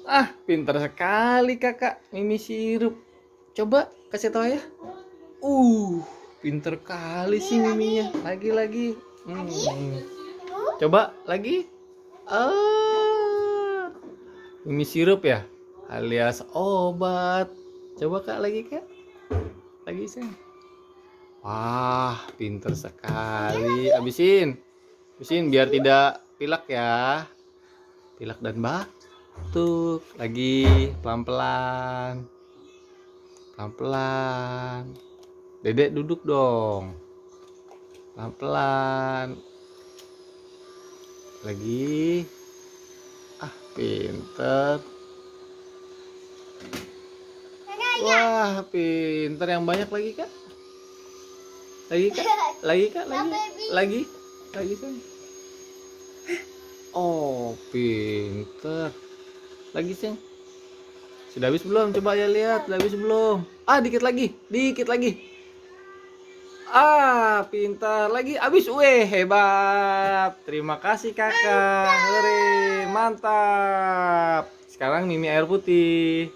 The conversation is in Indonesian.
Ah, pintar sekali kakak Mimi sirup. Coba kasih tahu ya. Pintar kali sih Miminya. Lagi. Coba lagi. Ah, Mimi sirup ya, alias obat. Coba kak lagi kak. Lagi sih. Wah, pintar sekali. Habisin biar tidak pilek ya. Pilek dan batuk. Lagi pelan-pelan. Pelan-pelan. Dedek duduk dong. Pelan-pelan. Lagi. Ah, pinter. Wah, pinter. Yang banyak lagi kak. Lagi kak. Lagi. Sayang. Oh, pinter. Lagi sayang. Sudah habis belum? Coba ya lihat. Sudah habis belum? Ah, dikit lagi. Ah, pintar lagi. Habis. Weh, hebat. Terima kasih kakak. Hore, mantap. Sekarang Mimi air putih.